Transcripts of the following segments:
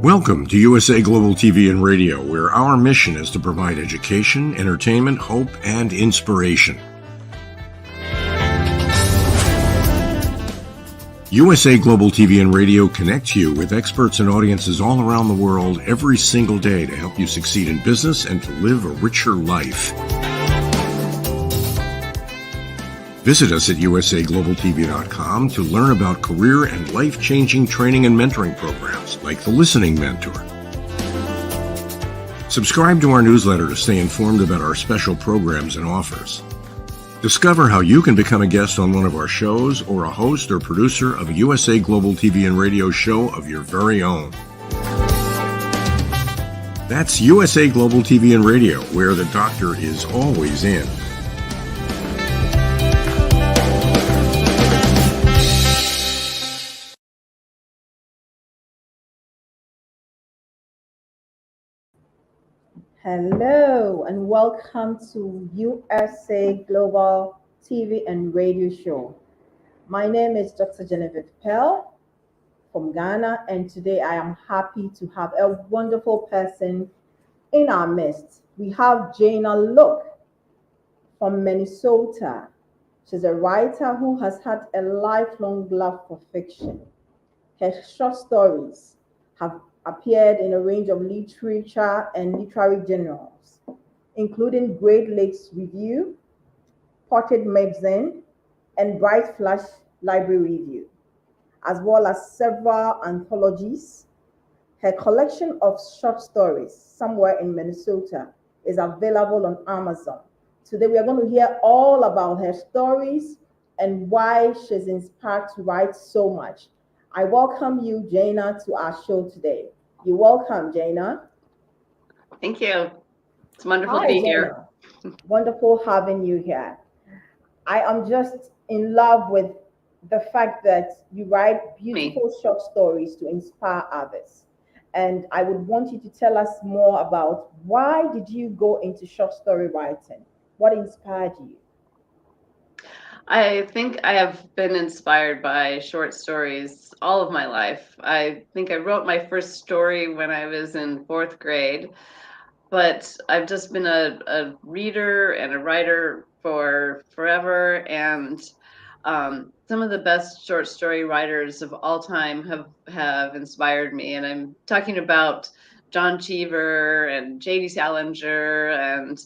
Welcome to USA Global TV and Radio, where our mission is to provide education, entertainment, hope, and inspiration. USA Global TV and Radio connects you with experts and audiences all around the world every single day to help you succeed in business and to live a richer life. Visit us at usaglobaltv.com to learn about career and life-changing training and mentoring programs like the Listening Mentor. Subscribe to our newsletter to stay informed about our special programs and offers. Discover how you can become a guest on one of our shows or a host or producer of a USA Global TV and Radio show of your very own. That's USA Global TV and Radio, where the doctor is always in. Hello and welcome to USA Global TV and Radio Show. My name is Dr. Genevieve Pearl from Ghana, and today I am happy to have a wonderful person in our midst. We have Jayna Locke from Minnesota. She's a writer who has had a lifelong love for fiction. Her short stories have appeared in a range of literature and literary journals, including Great Lakes Review, Portrait Magazine, and Bright Flash Library Review, as well as several anthologies. Her collection of short stories, Somewhere in Minnesota, is available on Amazon. Today we are going to hear all about her stories and why she's inspired to write so much. I welcome you, Jayna, to our show today. You're welcome, Jayna. Thank you. It's wonderful to be here. Wonderful having you here. I am just in love with the fact that you write beautiful short stories to inspire others. And I would want you to tell us more about why did you go into short story writing? What inspired you? I think I have been inspired by short stories all of my life. I think I wrote my first story when I was in 4th grade, but I've just been a reader and a writer for forever. And some of the best short story writers of all time have inspired me. And I'm talking about John Cheever and J.D. Salinger and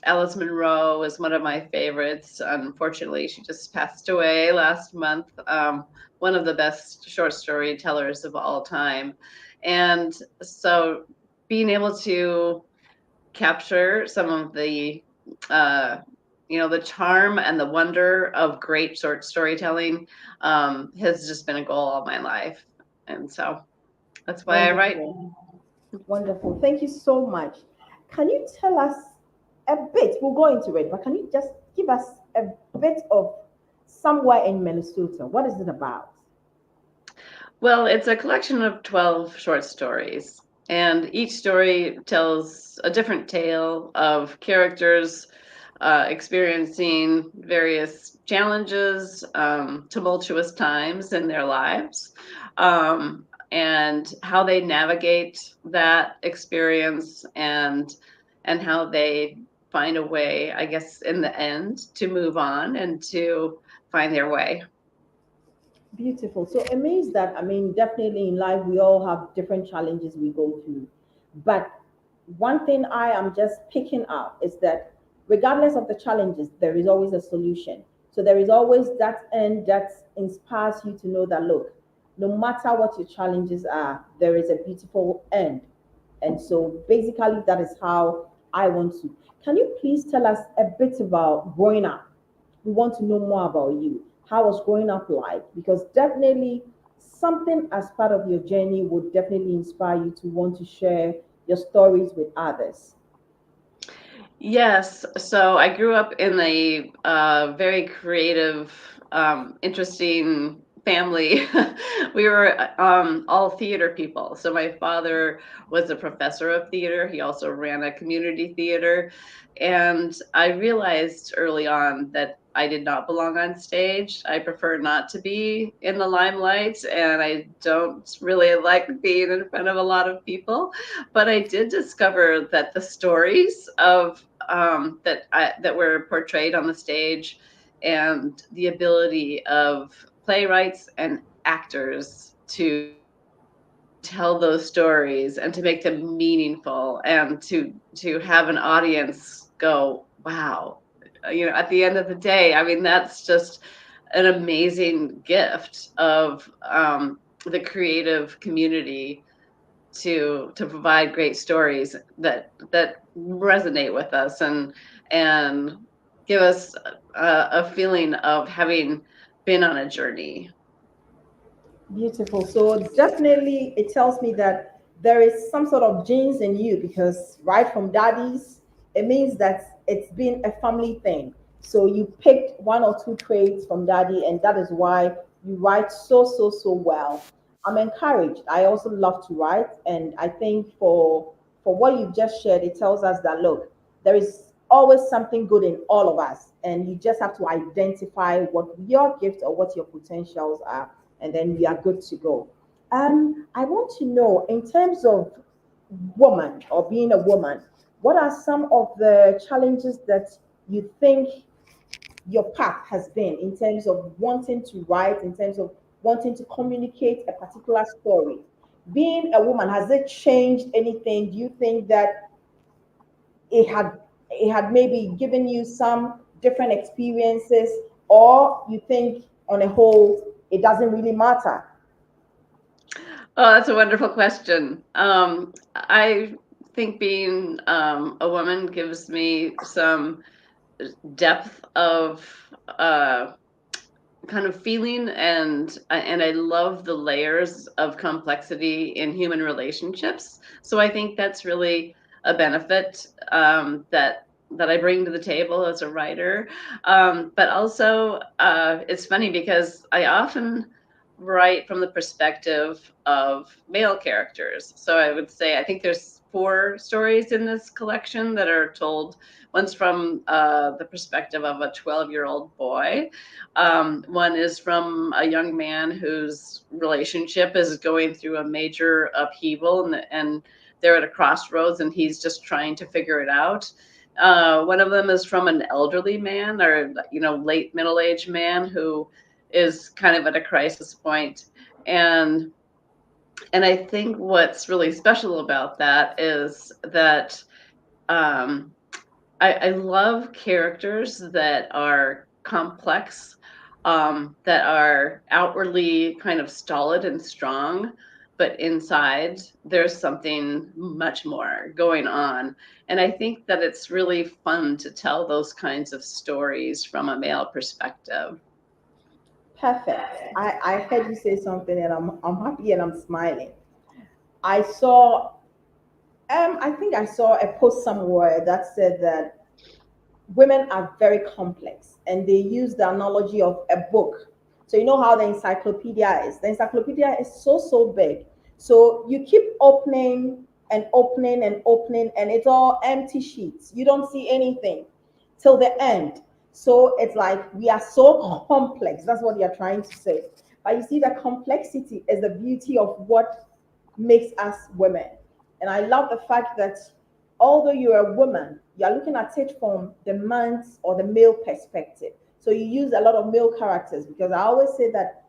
Alice Munro is one of my favorites. Unfortunately, she just passed away last month. One of the best short storytellers of all time. And so being able to capture some of the, the charm and the wonder of great short storytelling has just been a goal all my life. And so that's why I write. Wonderful. Thank you so much. Can you tell us a bit, we'll go into it, but can you just give us a bit of Somewhere in Minnesota? What is it about? Well, it's a collection of 12 short stories, and each story tells a different tale of characters experiencing various challenges, tumultuous times in their lives, and how they navigate that experience, and how they find a way, I guess, in the end, to move on and to find their way. Beautiful. So it means that, I mean, definitely in life, we all have different challenges we go through. But one thing I am just picking up is that regardless of the challenges, there is always a solution. So there is always that end that inspires you to know that, look, no matter what your challenges are, there is a beautiful end. And so basically, that is how I want to. Can you please tell us a bit about growing up? We want to know more about you. How was growing up like? Because definitely something as part of your journey would definitely inspire you to want to share your stories with others. Yes, so I grew up in a very creative, interesting family. We were all theater people. So my father was a professor of theater. He also ran a community theater. And I realized early on that I did not belong on stage. I prefer not to be in the limelight, and I don't really like being in front of a lot of people. But I did discover that the stories of that were portrayed on the stage, and the ability of playwrights and actors to tell those stories and to make them meaningful, and to have an audience go, wow. At the end of the day, I mean, that's just an amazing gift of the creative community, to provide great stories that resonate with us, and give us a feeling of having been on a journey. Beautiful. So definitely it tells me that there is some sort of genes in you because right from daddies, it means that it's been a family thing. So you picked one or two traits from daddy, and that is why you write so well. I'm encouraged. I also love to write, and I think for what you've just shared, it tells us that, look, there is always something good in all of us, and you just have to identify what your gift or what your potentials are, and then we are good to go. I want to know, in terms of woman or being a woman, what are some of the challenges that you think your path has been in terms of wanting to write, in terms of wanting to communicate a particular story? Being a woman, has it changed anything? Do you think that it had it had maybe given you some different experiences, or you think on a whole it doesn't really matter? Oh, that's a wonderful question. I think being a woman gives me some depth of uh, kind of feeling, and I love the layers of complexity in human relationships. So I think that's really a benefit, that I bring to the table as a writer. But also, it's funny because I often write from the perspective of male characters. So I would say I think there's four stories in this collection that are told. One's from the perspective of a 12-year-old boy. One is from a young man whose relationship is going through a major upheaval, and they're at a crossroads, and he's just trying to figure it out. One of them is from an elderly man, or late middle-aged man, who is kind of at a crisis point. And I think what's really special about that is that um, I love characters that are complex, that are outwardly kind of stolid and strong, but inside there's something much more going on. And I think that it's really fun to tell those kinds of stories from a male perspective. Perfect. I heard you say something, and I'm happy and I'm smiling. I saw I think I saw a post somewhere that said that women are very complex, and they use the analogy of a book. So you know how the encyclopedia is. The encyclopedia is so big. So you keep opening and opening and opening, and it's all empty sheets. You don't see anything. till the end. So it's like we are so complex. That's what you're trying to say. But you see, the complexity is the beauty of what makes us women. And I love the fact that although you're a woman, you're looking at it from the man's or the male perspective. So you use a lot of male characters, because I always say that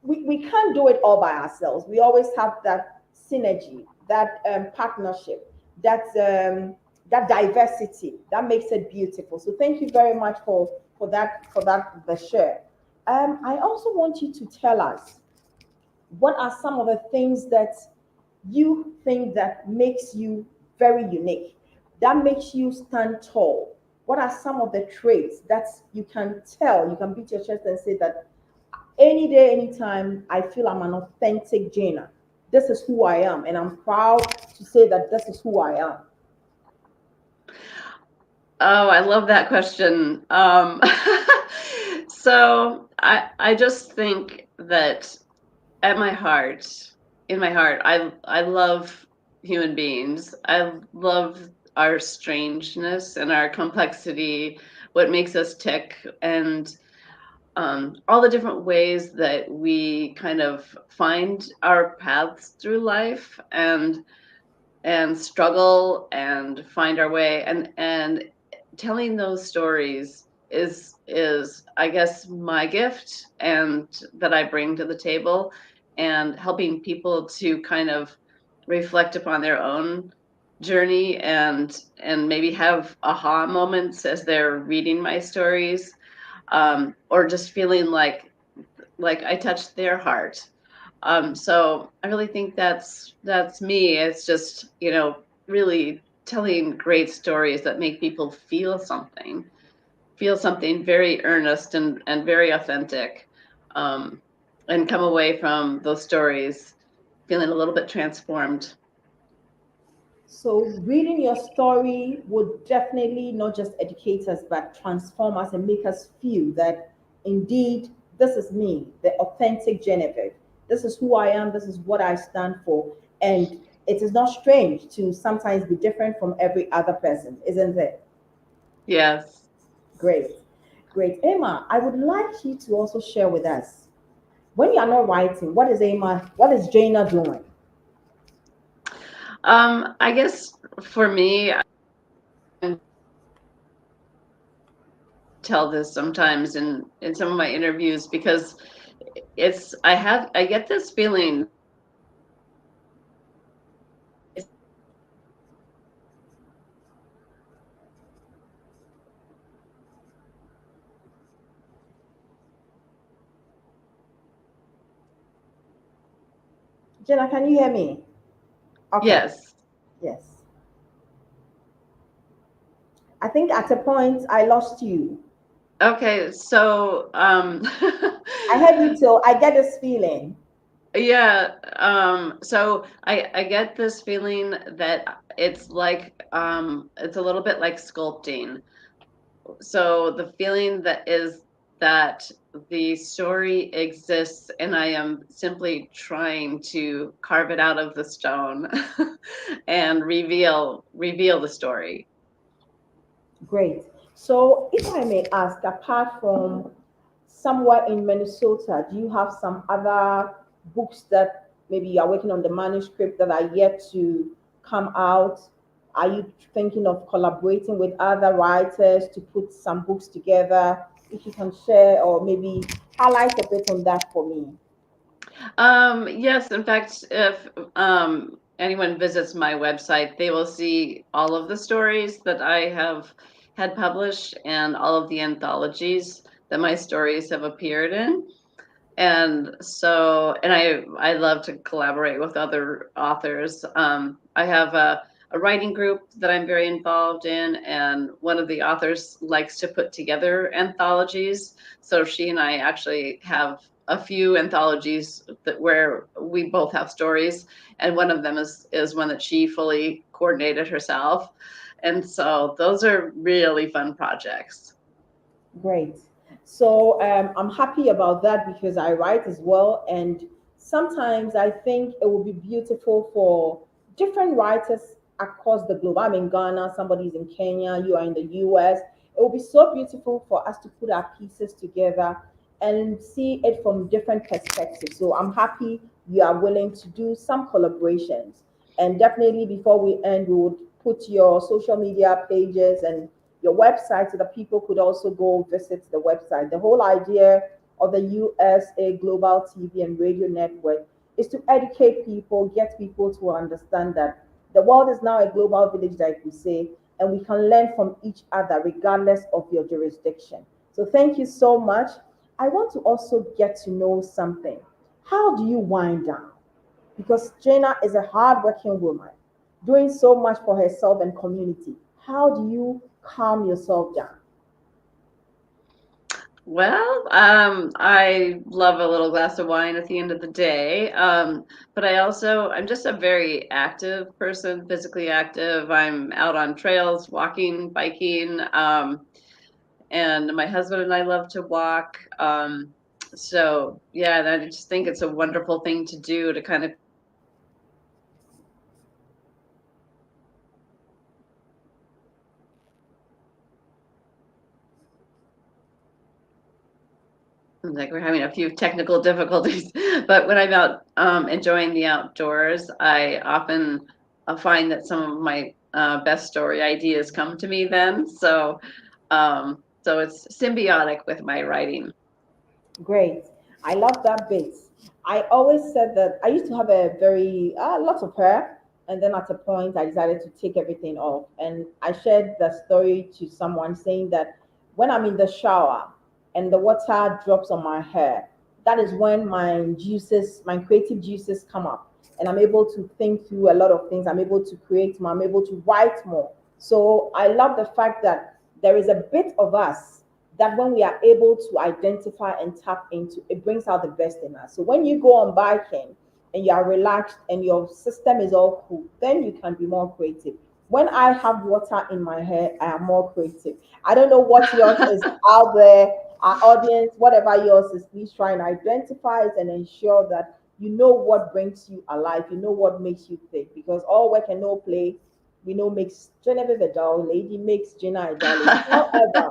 we can't do it all by ourselves. We always have that synergy, that partnership, that diversity that makes it beautiful. So thank you very much for that the share. I also want you to tell us, what are some of the things that you think that makes you very unique, that makes you stand tall? What are some of the traits that you can tell, you can beat your chest and say that any day, anytime, I feel I'm an authentic Jayna. This is who I am, and I'm proud to say that this is who I am. Oh, I love that question. So I just think that at my heart, in my heart, I love human beings. I love our strangeness and our complexity, what makes us tick, and all the different ways that we kind of find our paths through life, and struggle and find our way, and telling those stories is I guess my gift, and that I bring to the table, and helping people to kind of reflect upon their own journey, and maybe have aha moments as they're reading my stories, or just feeling like I touched their heart. So I really think that's me. It's just, really telling great stories that make people feel something very earnest and very authentic, um, and come away from those stories feeling a little bit transformed. So reading your story would definitely not just educate us, but transform us and make us feel that indeed this is me, the authentic Genevieve. This is who I am. This is what I stand for. And it is not strange to sometimes be different from every other person, isn't it? Yes. Great. Great. Emma, I would like you to also share with us, when you are not writing, what is Jayna doing? I guess for me, I tell this sometimes in some of my interviews, because I get this feeling. Jenna, can you hear me? Okay. Yes. Yes. I think at a point I lost you. Okay, so I heard you till I get this feeling. yeah, so I get this feeling that it's a little bit like sculpting. So the feeling that is that the story exists, and I am simply trying to carve it out of the stone and reveal the story. Great. So, if I may ask, apart from somewhere in Minnesota, do you have some other books that maybe you are working on the manuscript that are yet to come out? Are you thinking of collaborating with other writers to put some books together? If you can share or maybe highlight a bit on that for me. Yes, in fact, if anyone visits my website, they will see all of the stories that I have had published, and all of the anthologies that my stories have appeared in. And so, and I love to collaborate with other authors. I have a writing group that I'm very involved in, and one of the authors likes to put together anthologies. So she and I actually have a few anthologies that where we both have stories, and one of them is one that she fully coordinated herself. And so those are really fun projects. Great. So I'm happy about that because I write as well. And sometimes I think it would be beautiful for different writers across the globe. I'm in Ghana, somebody's in Kenya, you are in the US. It will be so beautiful for us to put our pieces together and see it from different perspectives. So I'm happy you are willing to do some collaborations. And definitely before we end, we would put your social media pages and your website so that people could also go visit the website. The whole idea of the USA Global TV and Radio Network is to educate people, get people to understand that the world is now a global village, like we say, and we can learn from each other regardless of your jurisdiction. So thank you so much. I want to also get to know something. How do you wind down? Because Jayna is a hardworking woman doing so much for herself and community. How do you calm yourself down? Well, I love a little glass of wine at the end of the day. But I'm just a very active person, physically active. I'm out on trails, walking, biking. And my husband and I love to walk. So yeah, and I just think it's a wonderful thing to do to kind of like we're having a few technical difficulties, but when I'm out enjoying the outdoors, I often find that some of my best story ideas come to me then. So it's symbiotic with my writing. Great. I love that bit. I always said that I used to have a very lot of hair, and then at a point I decided to take everything off. And I shared the story to someone saying that when I'm in the shower and the water drops on my hair, that is when my juices, my creative juices come up, and I'm able to think through a lot of things. I'm able to create more. I'm able to write more. So I love the fact that there is a bit of us that when we are able to identify and tap into, it brings out the best in us. So when you go on biking and you are relaxed and your system is all cool, then you can be more creative. When I have water in my hair, I am more creative. I don't know what yours is out there, our audience, whatever yours is, please try and identify it and ensure that you know what brings you alive, you know what makes you think. Because all work and no play, we know makes Genevieve a dull lady, makes Jayna a dull lady.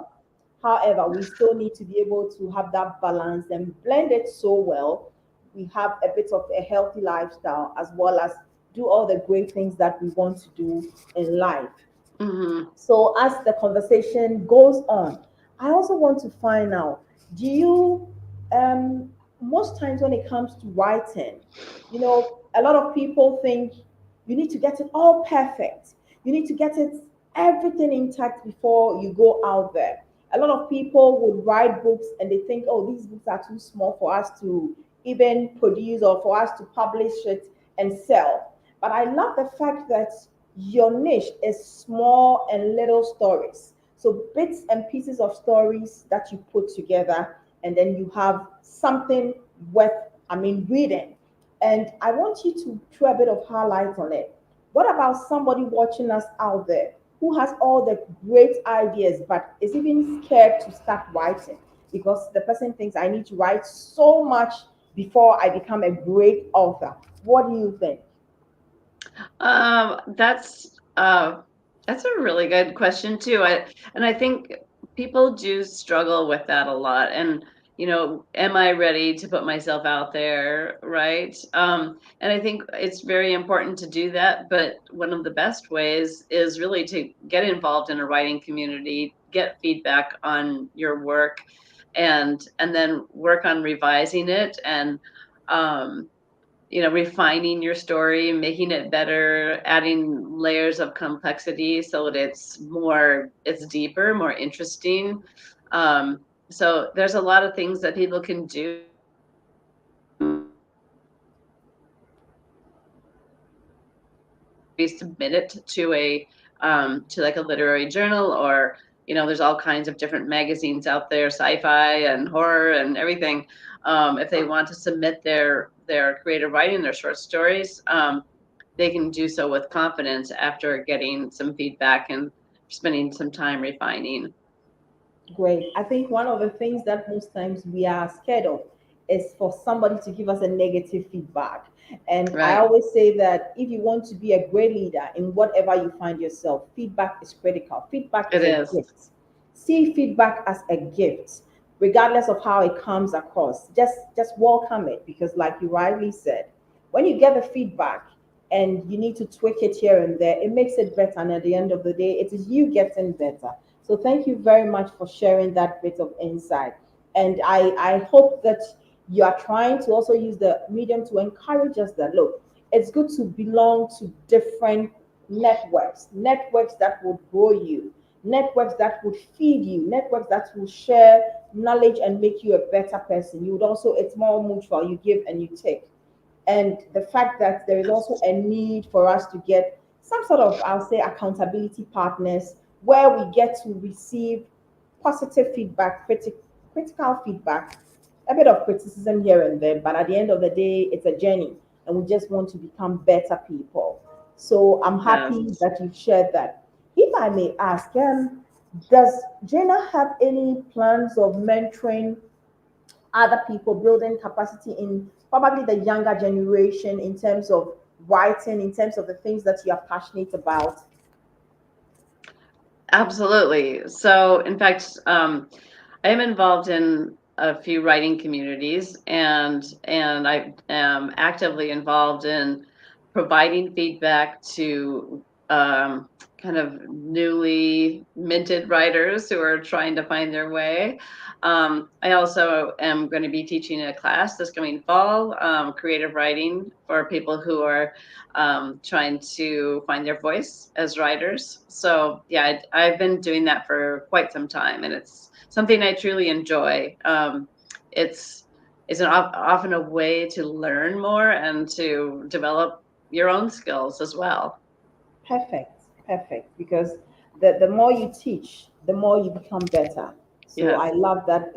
However, we still need to be able to have that balance and blend it so well. We have a bit of a healthy lifestyle as well as do all the great things that we want to do in life. Hmm. So as the conversation goes on, I also want to find out, do you most times when it comes to writing, a lot of people think you need to get it all perfect. You need to get it everything intact before you go out there. A lot of people would write books and they think, oh, these books are too small for us to even produce or for us to publish it and sell. But I love the fact that your niche is small and little stories. So bits and pieces of stories that you put together, and then you have something worth, reading. And I want you to throw a bit of highlight on it. What about somebody watching us out there who has all the great ideas but is even scared to start writing because the person thinks I need to write so much before I become a great author? What do you think? Um, that's uh, that's a really good question too. I think people do struggle with that a lot. And am I ready to put myself out there, right? And I think it's very important to do that. But one of the best ways is really to get involved in a writing community, get feedback on your work, and then work on revising it and um, refining your story, making it better, adding layers of complexity so that it's deeper, more interesting. So there's a lot of things that people can do. We submit it to like a literary journal, or there's all kinds of different magazines out there, sci-fi and horror and everything. If they want to submit their creative writing, their short stories, they can do so with confidence after getting some feedback and spending some time refining. Great. I think one of the things that most times we are scared of is for somebody to give us a negative feedback. And I Right. always say that if you want to be a great leader in whatever you find yourself, feedback is critical. Feedback It is a is. gift. See feedback as a gift, regardless of how it comes across. Just welcome it, because like you rightly said, when you get the feedback and you need to tweak it here and there, it makes it better. And at the end of the day, it is you getting better. So thank you very much for sharing that bit of insight. And I hope that you are trying to also use the medium to encourage us that look, it's good to belong to different networks that will grow you, networks that would feed you, networks that will share knowledge and make you a better person. You would also, it's more mutual, you give and you take. And the fact that there is also a need for us to get some sort of, I'll say, accountability partners where we get to receive positive feedback, critical feedback, a bit of criticism here and there, but at the end of the day, it's a journey and we just want to become better people. So I'm happy Yes. that you've shared that. If I may ask, does Jana have any plans of mentoring other people, building capacity in probably the younger generation in terms of writing, in terms of the things that you are passionate about? Absolutely. So, in fact, I am involved in a few writing communities, and I am actively involved in providing feedback to kind of newly minted writers who are trying to find their way. I also am going to be teaching a class this coming fall, creative writing for people who are trying to find their voice as writers. So yeah, I've been doing that for quite some time, and it's something I truly enjoy. It's often a way to learn more and to develop your own skills as well. Perfect, perfect. Because the more you teach, the more you become better. So Yes. I love that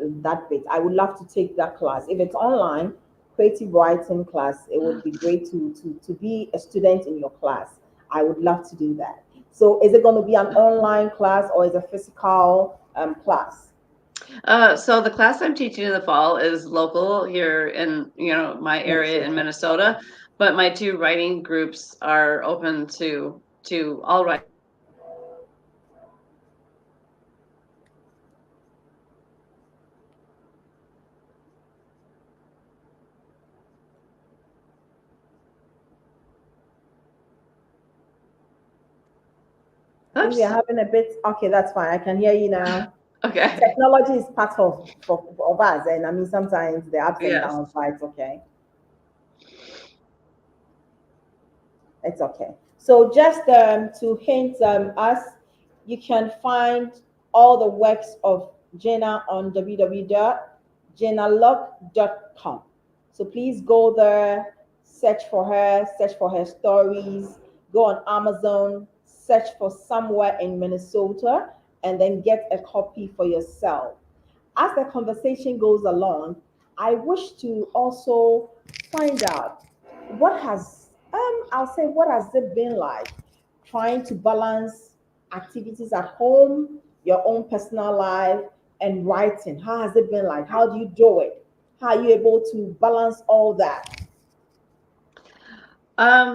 bit. I would love to take that class. If it's online, creative writing class, it would be great to be a student in your class. I would love to do that. So is it going to be an online class or is it a physical class? So the class I'm teaching in the fall is local here in my area in Minnesota. Minnesota, Okay. but my two writing groups are open to all writers. I think we are Oops. having a bit. Okay, that's fine. I can hear you now. Okay. Technology is part of us, and I mean sometimes the ups and Yes. downs, but it's okay. It's okay. So just to hint us, you can find all the works of Jana on www.janalock.com. So please go there, search for her stories, go on Amazon, search for Somewhere in Minnesota, and then get a copy for yourself. As the conversation goes along, I wish to also find out what has I'll say what has it been like trying to balance activities at home, your own personal life, and writing. How has it been like? How do you do it? How are you able to balance all that?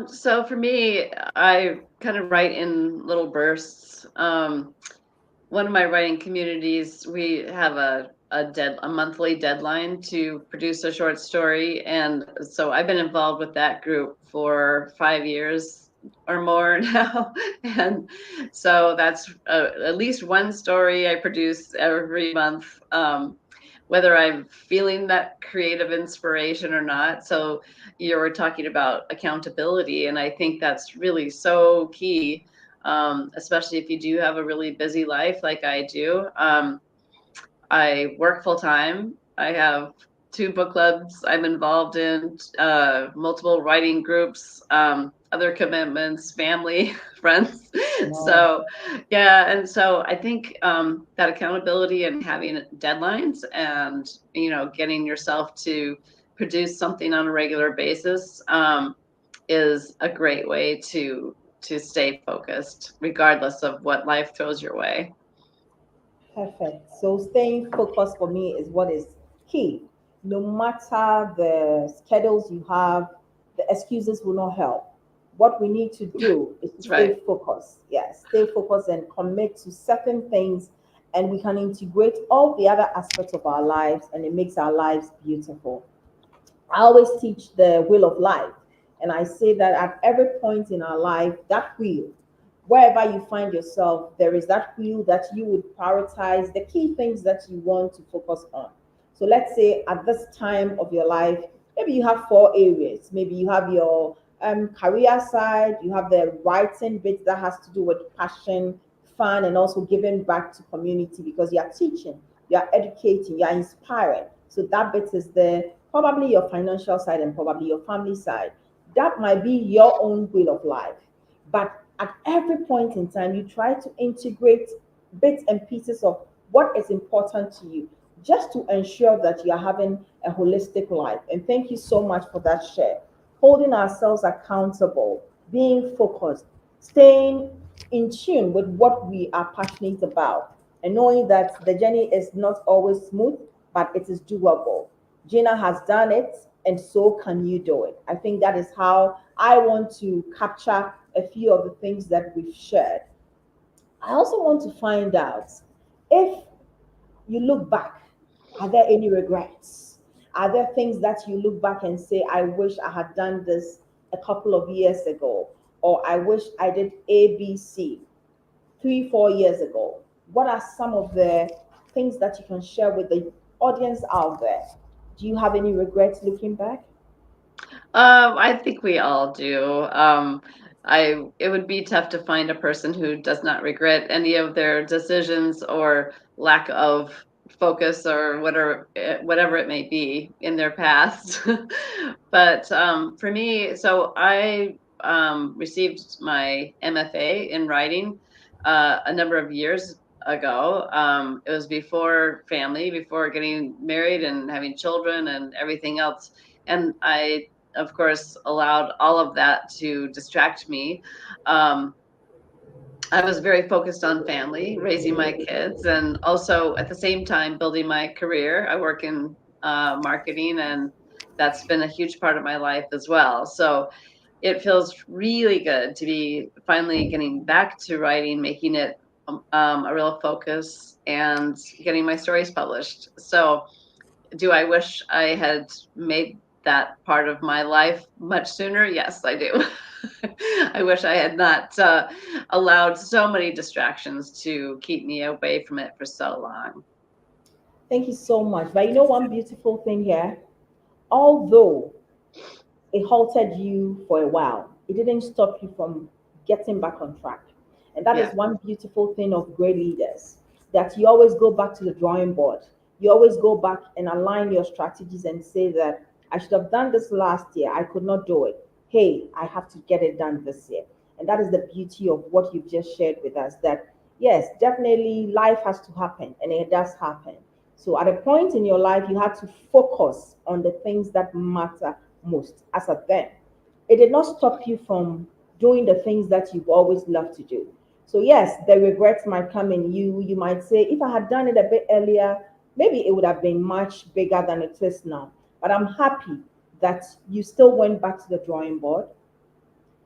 So for me, I kind of write in little bursts. One of my writing communities, we have a monthly deadline to produce a short story, and so I've been involved with that group for 5 years or more now, and so that's at least one story I produce every month. Whether I'm feeling that creative inspiration or not. So you were talking about accountability, and I think that's really so key, especially if you do have a really busy life like I do. I work full time. I have two book clubs I'm involved in, multiple writing groups, other commitments, family, friends. Wow. So, yeah, and so I think that accountability and having deadlines and getting yourself to produce something on a regular basis is a great way to stay focused, regardless of what life throws your way. Perfect. So staying focused for me is what is key. No matter the schedules you have, the excuses will not help. What we need to do is to That's right. stay focused. Yes, stay focused and commit to certain things and we can integrate all the other aspects of our lives, and it makes our lives beautiful. I always teach the wheel of life, and I say that at every point in our life, that wheel, wherever you find yourself, there is that wheel that you would prioritize the key things that you want to focus on. So let's say at this time of your life, maybe you have four areas. Maybe you have your career side, you have the writing bit that has to do with passion, fun, and also giving back to community because you are teaching, you are educating, you are inspiring. So that bit is there. Probably your financial side and probably your family side. That might be your own wheel of life. But at every point in time, you try to integrate bits and pieces of what is important to you just to ensure that you are having a holistic life. And thank you so much for that share. Holding ourselves accountable, being focused, staying in tune with what we are passionate about, and knowing that the journey is not always smooth, but it is doable. Gina has done it, and so can you do it. I think that is how I want to capture a few of the things that we've shared. I also want to find out if you look back, are there any regrets? Are there things that you look back and say, I wish I had done this a couple of years ago, or I wish I did ABC 3, 4 years ago? What are some of the things that you can share with the audience out there? Do you have any regrets looking back? I think we all do. It would be tough to find a person who does not regret any of their decisions or lack of focus or whatever it may be in their past. But for me, so I received my MFA in writing a number of years ago. It was before family, before getting married and having children and everything else. And I, of course, allowed all of that to distract me. Um, I was very focused on family, raising my kids, and also at the same time building my career. I work in marketing, and that's been a huge part of my life as well. So it feels really good to be finally getting back to writing, making it a real focus, and getting my stories published. So do I wish I had made that part of my life much sooner? Yes, I do. I wish I had not allowed so many distractions to keep me away from it for so long. Thank you so much. But you know, one beautiful thing here, although it halted you for a while, it didn't stop you from getting back on track. And that is Yeah. one beautiful thing of great leaders, that you always go back to the drawing board. You always go back and align your strategies and say that I should have done this last year. I could not do it. Hey, I have to get it done this year. And that is the beauty of what you've just shared with us, that yes, definitely life has to happen and it does happen. So at a point in your life, you had to focus on the things that matter most as a then. It did not stop you from doing the things that you've always loved to do. So yes, the regrets might come in you. You might say, if I had done it a bit earlier, maybe it would have been much bigger than it is now. But I'm happy that you still went back to the drawing board,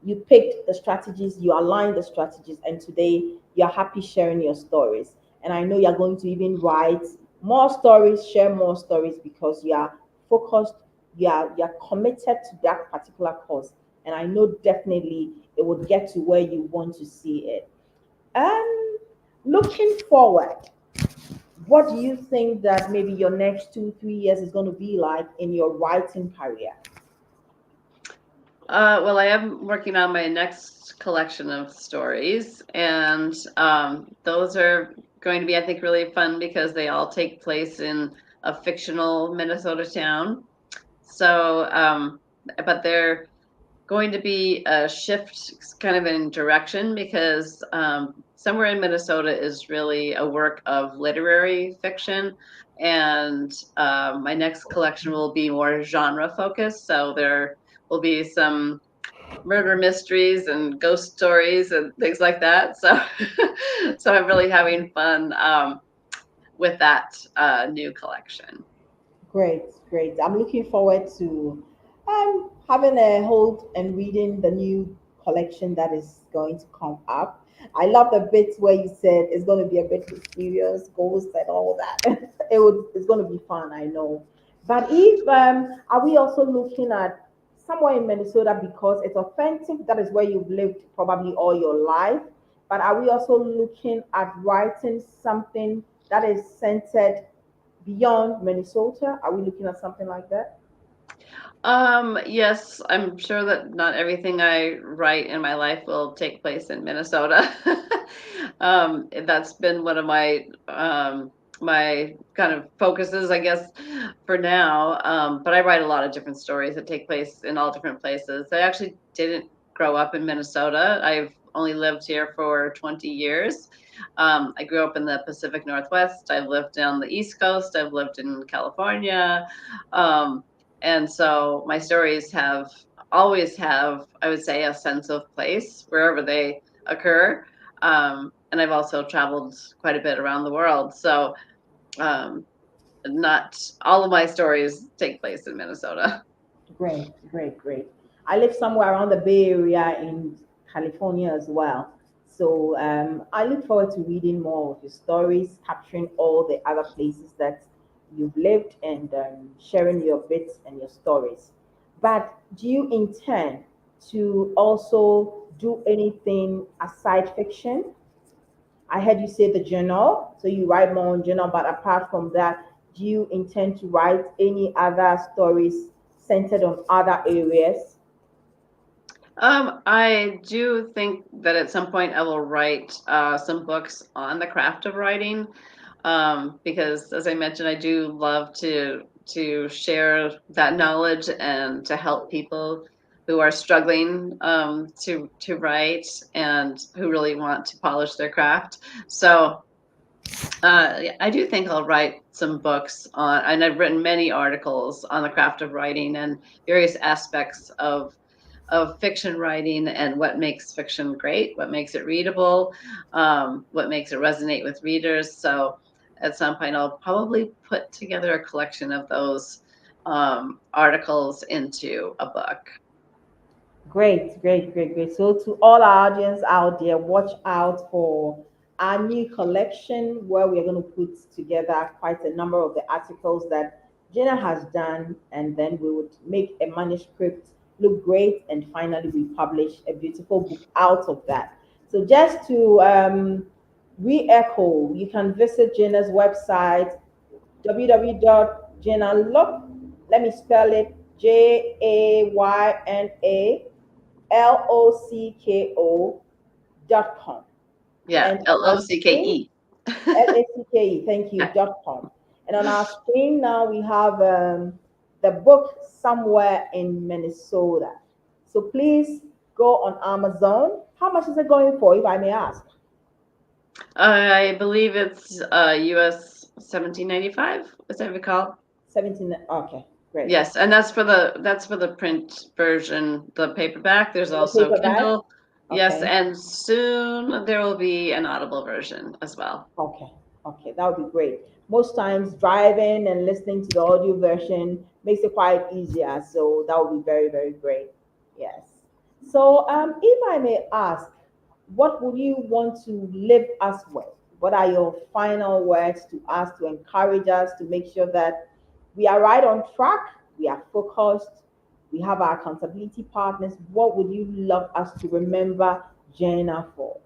you picked the strategies, you aligned the strategies, and today you're happy sharing your stories. And I know you're going to even write more stories, share more stories because you are focused, you are committed to that particular cause. And I know definitely it would get to where you want to see it. Um, Looking forward, what do you think that maybe your next 2, 3 years is going to be like in your writing career? Well, I am working on my next collection of stories, and those are going to be, I think, really fun because they all take place in a fictional Minnesota town. So, but they're going to be a shift kind of in direction because somewhere in Minnesota is really a work of literary fiction. And my next collection will be more genre focused. So there will be some murder mysteries and ghost stories and things like that. So, so I'm really having fun with that new collection. Great, great. I'm looking forward to having a hold and reading the new collection that is going to come up. I love the bits where you said it's going to be a bit mysterious, ghosts and all that. It's going to be fun, I know. But if are we also looking at somewhere in Minnesota because it's authentic? That is where you've lived probably all your life. But are we also looking at writing something that is centered beyond Minnesota? Are we looking at something like that? Yes, I'm sure that not everything I write in my life will take place in Minnesota. That's been one of my kind of focuses, I guess, for now. But I write a lot of different stories that take place in all different places. I actually didn't grow up in Minnesota. I've only lived here for 20 years. I grew up in the Pacific Northwest. I've lived on the East Coast. I've lived in California. Um, and so my stories always have, I would say, a sense of place wherever they occur. And I've also traveled quite a bit around the world. So um, not all of my stories take place in Minnesota. Great, great, great. I live somewhere around the Bay Area in California as well. So I look forward to reading more of your stories, capturing all the other places that you've lived and sharing your bits and your stories. But do you intend to also do anything aside fiction? I heard you say the journal, so you write more on journal, but apart from that, do you intend to write any other stories centered on other areas? I do think that at some point I will write some books on the craft of writing, because, as I mentioned, I do love to share that knowledge and to help people who are struggling to write and who really want to polish their craft. So yeah, I do think I'll write some books on, and I've written many articles on the craft of writing and various aspects of fiction writing and what makes fiction great, what makes it readable, what makes it resonate with readers. So at some point, I'll probably put together a collection of those articles into a book. Great, great, great, great. So, to all our audience out there, watch out for our new collection where we are going to put together quite a number of the articles that Jenna has done, and then we would make a manuscript look great, and finally we publish a beautiful book out of that. So, just to re-echo, you can visit Jenna's website www.jayna let me spell it JAYNALOCKO.com. Yeah, And on our screen, LOCKE. LACKE, thank you, .com. And on our screen now we have the book Somewhere in Minnesota. So please go on Amazon. How much is it going for, if I may ask? I believe it's US 17.95, as I recall. 17. Okay, great. Yes, and that's for the print version, the paperback. There's The also paperback? Kindle. Yes, Okay. and soon there will be an Audible version as well. Okay, okay, that would be great. Most times, driving and listening to the audio version makes it quite easier, so that would be very, very great. Yes. So, if I may ask, what would you want to leave us with? What are your final words to us to encourage us to make sure that we are right on track, we are focused, we have our accountability partners? What would you love us to remember Jenna for?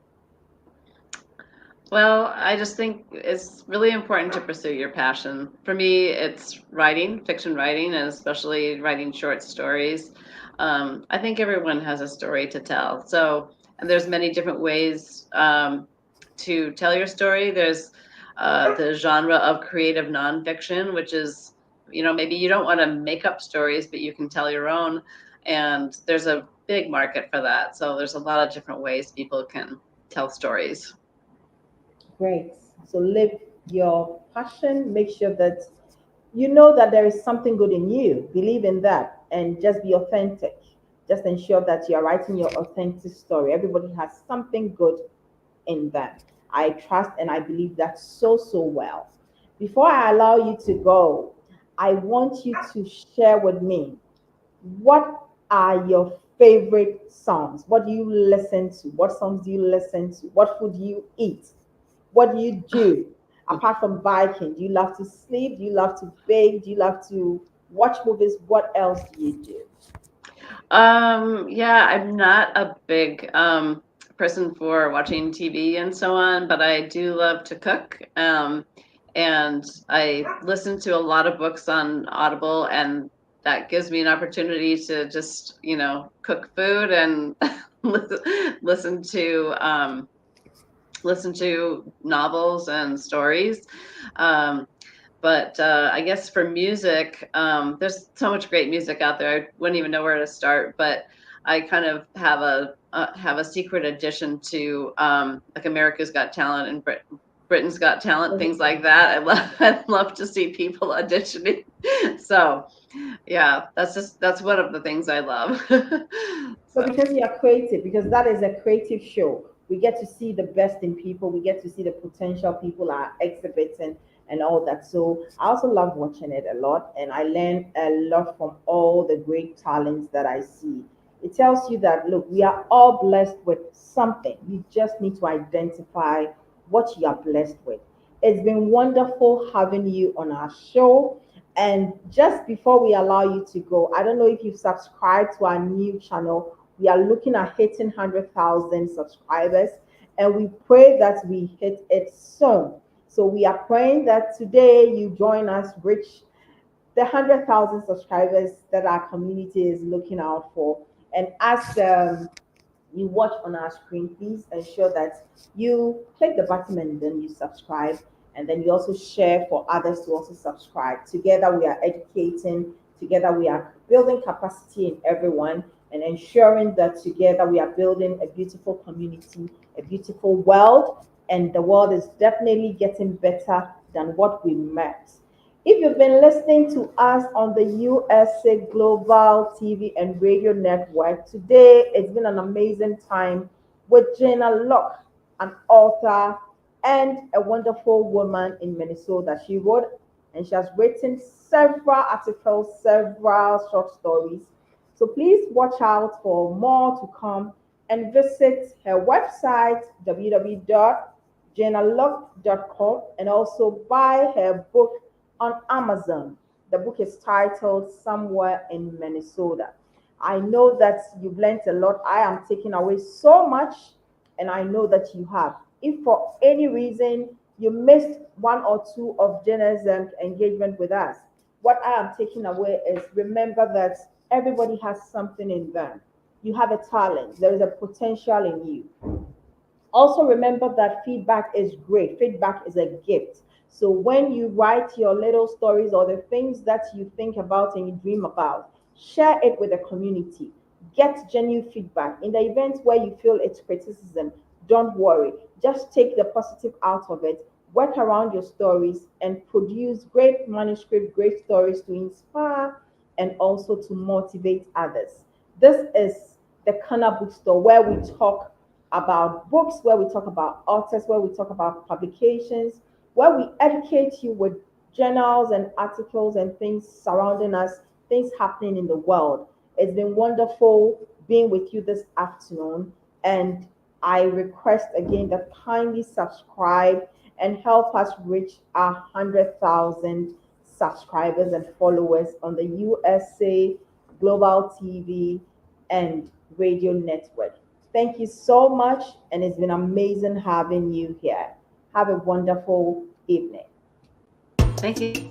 Well, I just think it's really important to pursue your passion. For me, it's writing, fiction writing, and especially writing short stories. I think everyone has a story to tell. So, and there's many different ways to tell your story. There's the genre of creative nonfiction, which is, maybe you don't want to make up stories, but you can tell your own. And there's a big market for that. So there's a lot of different ways people can tell stories. Great. So live your passion. Make sure that you know that there is something good in you. Believe in that and just be authentic. Just ensure that you are writing your authentic story. Everybody has something good in them. I trust and I believe that so, so well. Before I allow you to go, I want you to share with me what are your favorite songs? What do you listen to? What songs do you listen to? What food do you eat? What do you do apart from biking? Do you love to sleep? Do you love to bake? Do you love to watch movies? What else do you do? Yeah, I'm not a big person for watching TV and so on, but I do love to cook. And I listen to a lot of books on Audible, and that gives me an opportunity to just, cook food and listen to listen to novels and stories. Um, but I guess for music, there's so much great music out there. I wouldn't even know where to start. But I kind of have a secret addiction to like America's Got Talent and Britain's Got Talent, things like that. I love to see people auditioning. So yeah, that's one of the things I love. So So because you are creative, because that is a creative show, we get to see the best in people. We get to see the potential people are exhibiting and all that. So I also love watching it a lot, and I learn a lot from all the great talents that I see. It tells you that look, we are all blessed with something. You just need to identify what you are blessed with. It's been wonderful having you on our show. And just before we allow you to go, I don't know if you've subscribed to our new channel. We are looking at hitting 100,000 subscribers, and we pray that we hit it soon. So we are praying that today you join us, reach the 100,000 subscribers that our community is looking out for. And as you watch on our screen, please ensure that you click the button and then you subscribe. And then you also share for others to also subscribe. Together we are educating, together we are building capacity in everyone and ensuring that together we are building a beautiful community, a beautiful world, and the world is definitely getting better than what we met. If you've been listening to us on the USA Global TV and Radio Network, today it's been an amazing time with Jayna Locke, an author and a wonderful woman in Minnesota. She wrote and she has written several articles, several short stories. So please watch out for more to come and visit her website, www.janalocke.com, and also buy her book on Amazon. The book is titled Somewhere in Minnesota. I know that you've learned a lot. I am taking away so much, and I know that you have. If for any reason you missed one or two of Jenna's engagement with us, what I am taking away is remember that everybody has something in them. You have a talent, there is a potential in you. Also, remember that feedback is great. Feedback is a gift. So when you write your little stories or the things that you think about and you dream about, share it with the community. Get genuine feedback. In the event where you feel it's criticism, don't worry. Just take the positive out of it, work around your stories, and produce great manuscript, great stories to inspire and also to motivate others. This is the Kana Bookstore, where we talk about books, where we talk about authors, where we talk about publications, where we educate you with journals and articles and things surrounding us, things happening in the world. It's been wonderful being with you this afternoon, and I request again that kindly subscribe and help us reach 100,000 subscribers and followers on the USA Global TV and Radio Network. Thank you so much, and it's been amazing having you here. Have a wonderful evening. thank you.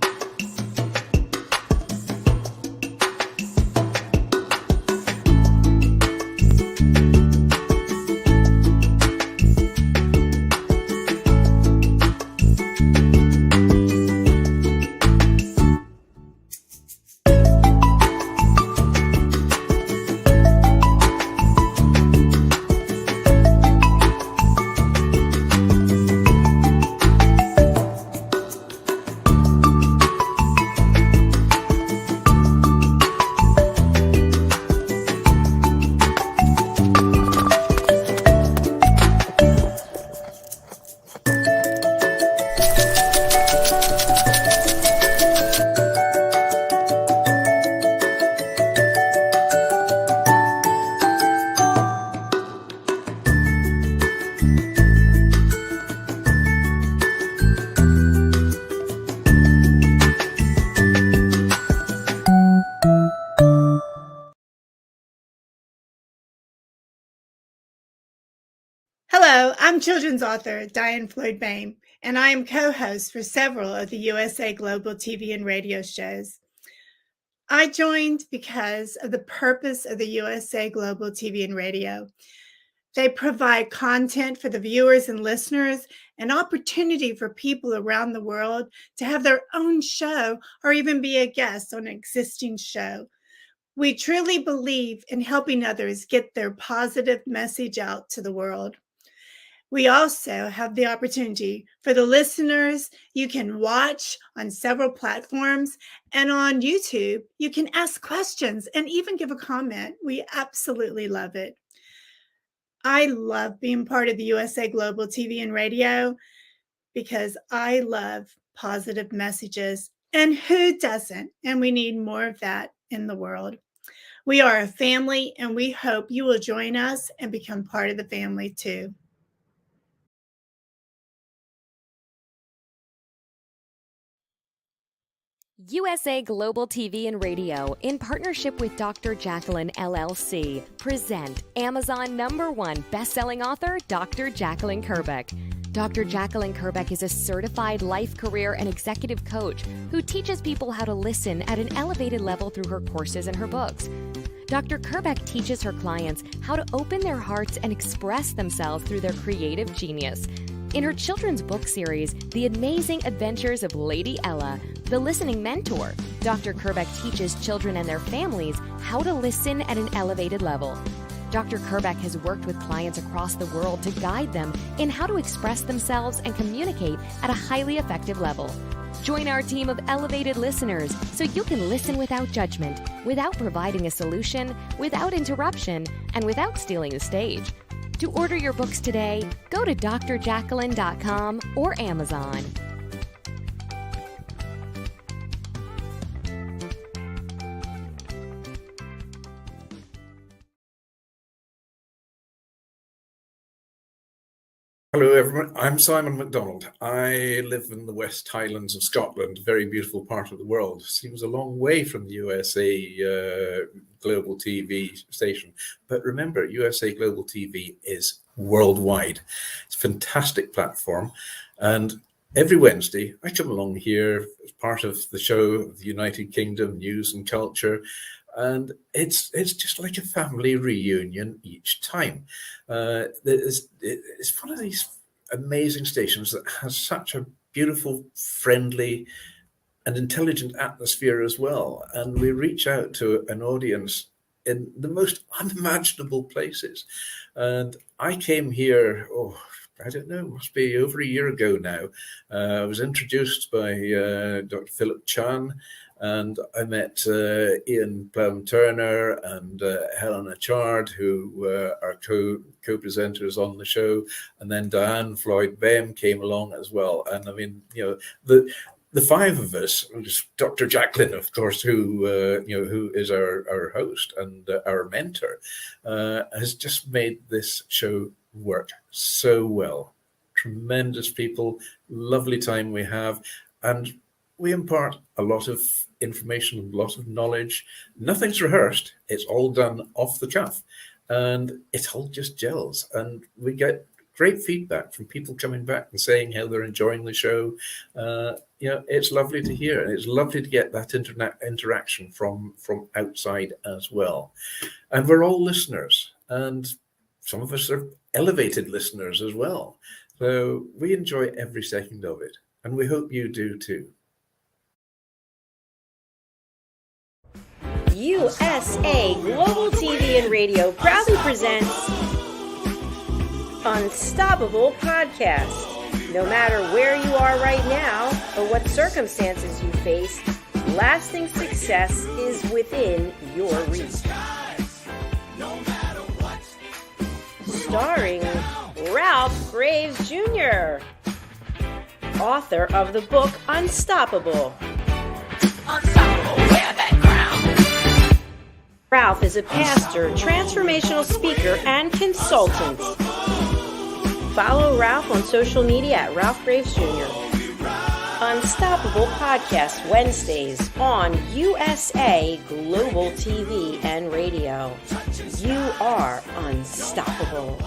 Hello, I'm children's author Diane Floyd Bain, and I am co-host for several of the USA Global TV and radio shows. I joined because of the purpose of the USA Global TV and radio. They provide content for the viewers and listeners, an opportunity for people around the world to have their own show or even be a guest on an existing show. We truly believe in helping others get their positive message out to the world. We also have the opportunity for the listeners. You can watch on several platforms, and on YouTube, you can ask questions and even give a comment. We absolutely love it. I love being part of the USA Global TV and radio because I love positive messages. And who doesn't? And we need more of that in the world. We are a family, and we hope you will join us and become part of the family too. USA Global TV and Radio, in partnership with Dr. Jacqueline LLC, present Amazon #1 best-selling author, Dr. Jacqueline Kerbeck. Dr. Jacqueline Kerbeck is a certified life, career, and executive coach who teaches people how to listen at an elevated level through her courses and her books. Dr. Kerbeck teaches her clients how to open their hearts and express themselves through their creative genius. In her children's book series, The Amazing Adventures of Lady Ella, The Listening Mentor, Dr. Kerbeck teaches children and their families how to listen at an elevated level. Dr. Kerbeck has worked with clients across the world to guide them in how to express themselves and communicate at a highly effective level. Join our team of elevated listeners so you can listen without judgment, without providing a solution, without interruption, and without stealing the stage. To order your books today, go to drjacqueline.com or Amazon. Hello everyone, I'm Simon MacDonald. I live in the West Highlands of Scotland, a very beautiful part of the world. Seems a long way from the USA Global TV station. But remember, USA Global TV is worldwide. It's a fantastic platform. And every Wednesday, I come along here as part of the show of the United Kingdom News and Culture. And it's just like a family reunion each time. It's one of these amazing stations that has such a beautiful, friendly, and intelligent atmosphere as well. And we reach out to an audience in the most unimaginable places. And I came here, I don't know, must be over a year ago now. I was introduced by Dr. Philip Chan, and I met Ian Plum-Turner and Helena Chard, who are co-presenters on the show. And then Diane Floyd Bain came along as well. And I mean, the five of us, Dr. Jacqueline, of course, who is our host and our mentor, has just made this show work so well. Tremendous people, lovely time we have, and we impart a lot of information, a lot of knowledge. Nothing's rehearsed. It's all done off the cuff, and it all just gels. And we get great feedback from people coming back and saying how they're enjoying the show. It's lovely to hear, and it's lovely to get that interaction from outside as well. And we're all listeners, and some of us are elevated listeners as well. So we enjoy every second of it, and we hope you do too. USA Global TV and Radio proudly presents Unstoppable Podcast. No matter where you are right now or what circumstances you face, lasting success is within your reach. Starring Ralph Graves Jr., author of the book Unstoppable. Ralph is a pastor, transformational speaker, and consultant. Follow Ralph on social media at Ralph Graves Jr. Unstoppable Podcast Wednesdays on USA Global TV and Radio. You are unstoppable.